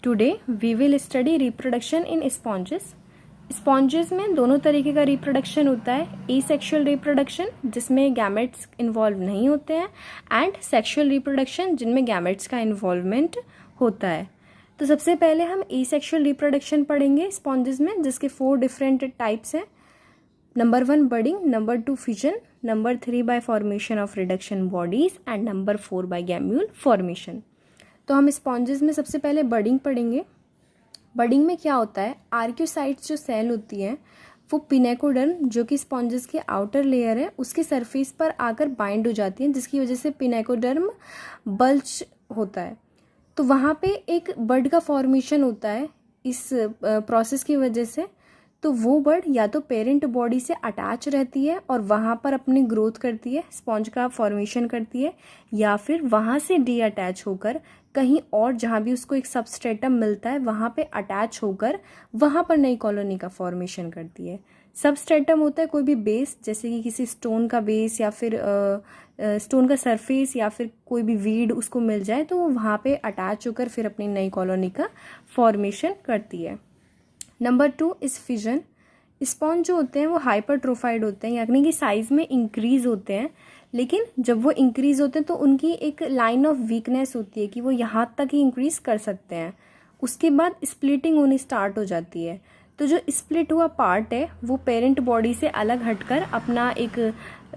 Today we will study reproduction in sponges. Sponges में दोनों तरीके का रिप्रोडक्शन होता है, एसेक्सुअल रिप्रोडक्शन जिसमें गैमेट्स इन्वॉल्व नहीं होते हैं एंड सेक्सुअल रिप्रोडक्शन जिनमें गैमेट्स का इन्वॉल्वमेंट होता है। तो सबसे पहले हम एसेक्सुअल रिप्रोडक्शन पढ़ेंगे स्पॉन्जेस में, जिसके 4 डिफरेंट टाइप्स हैं। Number 1 budding, number 2 fission, number 3 by formation of reduction bodies and number 4 by gemmule formation. तो हम स्पॉन्जेस में सबसे पहले बडिंग पढ़ेंगे। बडिंग में क्या होता है, आर्क्योसाइट्स जो सेल होती हैं वो पिनेकोडर्म जो कि स्पॉन्जेस की आउटर लेयर है उसके सरफेस पर आकर बाइंड हो जाती हैं, जिसकी वजह से पिनेकोडर्म बल्ज होता है। तो वहाँ पे एक बड का फॉर्मेशन होता है इस प्रोसेस की वजह से। तो वो बड या तो पेरेंट बॉडी से अटैच रहती है और वहाँ पर अपनी ग्रोथ करती है, स्पॉन्ज का फॉर्मेशन करती है, या फिर वहाँ से डी अटैच होकर कहीं और जहाँ भी उसको एक सबस्ट्रेटम मिलता है वहाँ पे अटैच होकर वहाँ पर नई कॉलोनी का फॉर्मेशन करती है। सबस्ट्रेटम होता है कोई भी बेस, जैसे कि किसी स्टोन का बेस या फिर स्टोन का सरफेस या फिर कोई भी वीड उसको मिल जाए तो वो वहाँ पे अटैच होकर फिर अपनी नई कॉलोनी का फॉर्मेशन करती है। Number 2 is fission. स्पॉन्ज जो होते हैं वो हाइपरट्रोफाइड होते हैं, यानी कि साइज़ में इंक्रीज होते हैं, लेकिन जब वो इंक्रीज होते हैं तो उनकी एक लाइन ऑफ वीकनेस होती है कि वो यहाँ तक ही इंक्रीज कर सकते हैं, उसके बाद स्प्लिटिंग होनी स्टार्ट हो जाती है। तो जो स्प्लिट हुआ पार्ट है वो पेरेंट बॉडी से अलग हटकर अपना एक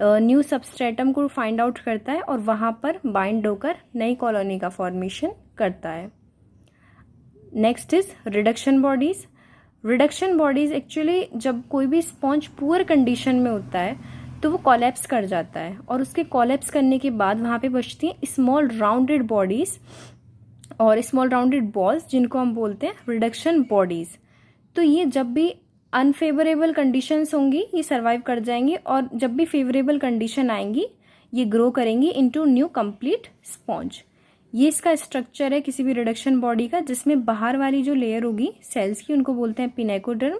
न्यू सबस्ट्रेटम को फाइंड आउट करता है और वहाँ पर बाइंड होकर नई कॉलोनी का फॉर्मेशन करता है। Next is reduction bodies. Reduction bodies actually जब कोई भी स्पॉन्ज पुअर कंडीशन में होता है तो वो कोलैप्स कर जाता है और उसके कोलैप्स करने के बाद वहाँ पे बचती हैं स्मॉल राउंडेड बॉडीज और स्मॉल राउंडेड बॉल्स, जिनको हम बोलते हैं रिडक्शन बॉडीज। तो ये जब भी अनफेवरेबल कंडीशंस होंगी ये सर्वाइव कर जाएंगी और जब भी फेवरेबल कंडीशन आएंगी ये ग्रो करेंगी इनटू न्यू कंप्लीट स्पॉन्ज। ये इसका स्ट्रक्चर है किसी भी रिडक्शन बॉडी का, जिसमें बाहर वाली जो लेयर होगी सेल्स की उनको बोलते हैं पिनेकोडर्म,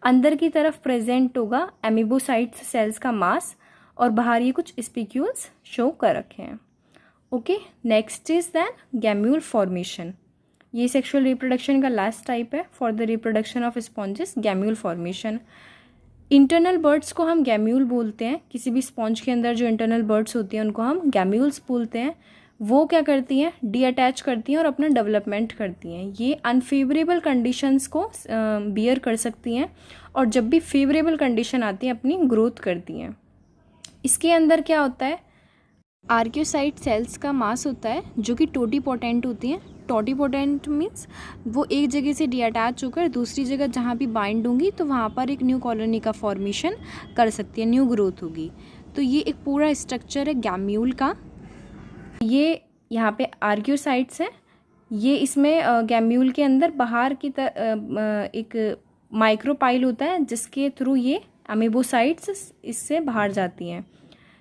अंदर की तरफ प्रेजेंट होगा एमीबोसाइट्स सेल्स का मास और बाहर ये कुछ स्पिक्यूल्स शो कर रखे हैं। Okay, next is then gemmule formation. ये सेक्सुअल रिप्रोडक्शन का लास्ट टाइप है for the reproduction of sponges, gemmule formation. Internal buds को हम गैम्यूल बोलते हैं, किसी भी स्पॉन्ज के अंदर जो इंटरनल बर्ड्स होती हैं उनको हम गैम्यूल्स बोलते हैं। वो क्या करती हैं, डी अटैच करती हैं और अपना डेवलपमेंट करती हैं। ये अनफेवरेबल कंडीशंस को बियर कर सकती हैं और जब भी फेवरेबल कंडीशन आती है अपनी ग्रोथ करती हैं। इसके अंदर क्या होता है, आर्क्योसाइट सेल्स का मास होता है जो कि टोटीपोटेंट होती हैं। टोटीपोटेंट मीन्स वो एक जगह से डी अटैच होकर दूसरी जगह जहाँ भी बाइंड होंगी तो वहाँ पर एक न्यू कॉलोनी का फॉर्मेशन कर सकती है, न्यू ग्रोथ होगी। तो ये एक पूरा स्ट्रक्चर है गैम्यूल का। ये यहाँ पे आर्क्योसाइट्स है, ये इसमें गैम्यूल के अंदर बाहर की एक माइक्रोपाइल होता है जिसके थ्रू ये अमीबोसाइट्स इससे बाहर जाती हैं।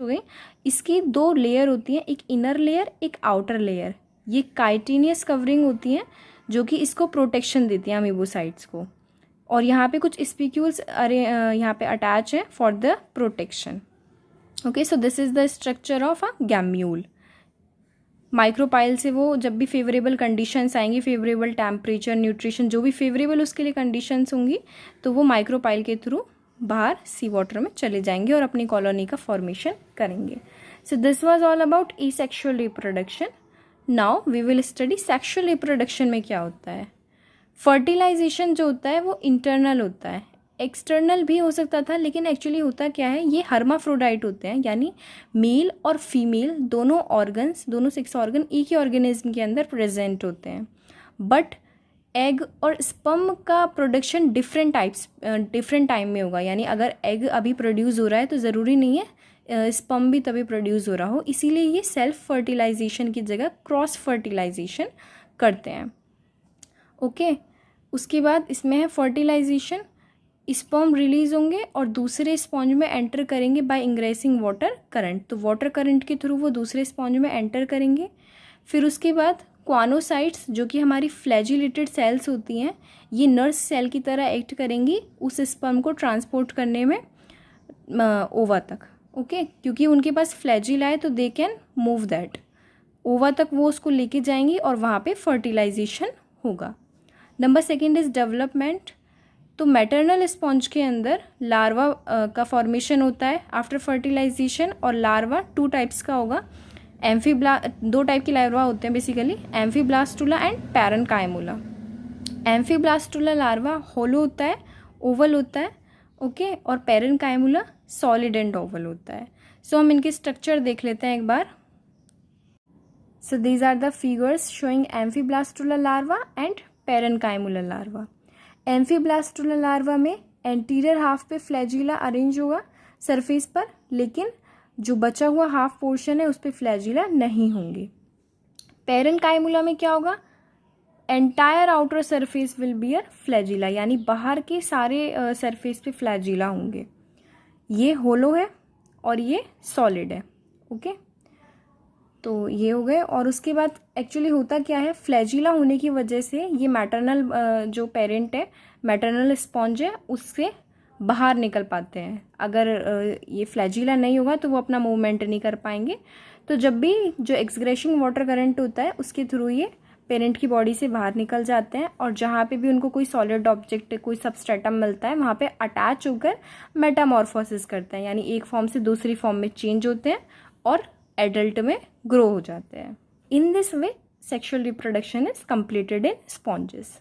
ओके, इसकी 2 लेयर होती हैं, एक इनर लेयर एक आउटर लेयर। ये काइटिनियस कवरिंग होती हैं जो कि इसको प्रोटेक्शन देती हैं अमीबोसाइट्स को, और यहाँ पे कुछ स्पिक्यूल्स यहाँ पे अटैच है for the protection. Okay, so this is the structure of a gemmule. Micropyle से वो जब भी फेवरेबल कंडीशंस आएंगी, फेवरेबल टेम्परेचर, न्यूट्रिशन, जो भी फेवरेबल उसके लिए कंडीशंस होंगी तो वो माइक्रोपाइल के थ्रू बाहर सी वाटर में चले जाएंगे और अपनी कॉलोनी का फॉर्मेशन करेंगे। So this was all about asexual reproduction. Now we will study sexual reproduction में क्या होता है। फर्टिलाइजेशन जो होता है वो इंटरनल होता है, एक्सटर्नल भी हो सकता था, लेकिन एक्चुअली होता क्या है, ये हर्माफ्रोडाइट होते हैं, यानी मेल और फीमेल दोनों ऑर्गन्स, दोनों सेक्स ऑर्गन एक ही ऑर्गेनिज्म के अंदर प्रेजेंट होते हैं। बट एग और स्पर्म का प्रोडक्शन डिफरेंट टाइम में होगा, यानी अगर एग अभी प्रोड्यूस हो रहा है तो ज़रूरी नहीं है स्पर्म भी तभी प्रोड्यूस हो रहा हो, इसीलिए ये सेल्फ फर्टिलाइजेशन की जगह क्रॉस फर्टिलाइजेशन करते हैं। ओके, उसके बाद इसमें है फर्टिलाइजेशन। स्पर्म रिलीज होंगे और दूसरे स्पॉन्ज में एंटर करेंगे बाय इंग्रेसिंग वाटर करंट, तो वाटर करंट के थ्रू वो दूसरे स्पॉन्ज में एंटर करेंगे। फिर उसके बाद क्वानोसाइट्स जो कि हमारी फ्लैजिलेटेड सेल्स होती हैं, ये नर्स सेल की तरह एक्ट करेंगी उस स्पर्म को ट्रांसपोर्ट करने में ओवा तक। ओके, क्योंकि उनके पास फ्लैजिला है तो दे कैन मूव दैट ओवा तक, वो उसको लेके जाएंगी और वहाँ पे फर्टिलाइजेशन होगा। Number second is development. तो मैटरनल स्पॉन्ज के अंदर लार्वा का फॉर्मेशन होता है आफ्टर फर्टिलाइजेशन, और लार्वा 2 टाइप्स का होगा। दो टाइप के लार्वा होते हैं बेसिकली, एम्फीब्लास्टुला एंड पैरेन्काइमुला। एम्फीब्लास्टुला लार्वा होलो होता है, ओवल होता है, ओके, और पैरेन्काइमुला सॉलिड एंड ओवल होता है। सो हम इनके स्ट्रक्चर देख लेते हैं एक बार। So these are the figures showing amphiblastula larva and parenchymula larva. Amphiblastula larva में एंटीरियर हाफ पे फ्लैजिला अरेंज होगा सरफेस पर, लेकिन जो बचा हुआ हाफ पोर्शन है उस पर फ्लैजिला नहीं होंगे। पैरेन्काइमुला में क्या होगा, entire outer surface will beer flagella, यानी बाहर के सारे सरफेस पे फ्लैजिला होंगे। ये होलो है और ये सॉलिड है, ओके। तो ये हो गए। और उसके बाद एक्चुअली होता क्या है, फ्लैजिला होने की वजह से ये मैटरनल जो पेरेंट है, मैटरनल स्पॉन्ज है, उससे बाहर निकल पाते हैं। अगर ये फ्लैजिला नहीं होगा तो वो अपना मूवमेंट नहीं कर पाएंगे। तो जब भी जो एक्सग्रेशन वाटर करंट होता है उसके थ्रू ये पेरेंट की बॉडी से बाहर निकल जाते हैं, और जहाँ पे भी उनको कोई सॉलिड ऑब्जेक्ट, कोई सबस्ट्रेटम मिलता है, वहाँ पे अटैच होकर मेटामॉर्फोसिस करते हैं, यानी एक फॉर्म से दूसरी फॉर्म में चेंज होते हैं और एडल्ट में ग्रो हो जाते हैं। In this way sexual reproduction is completed in sponges.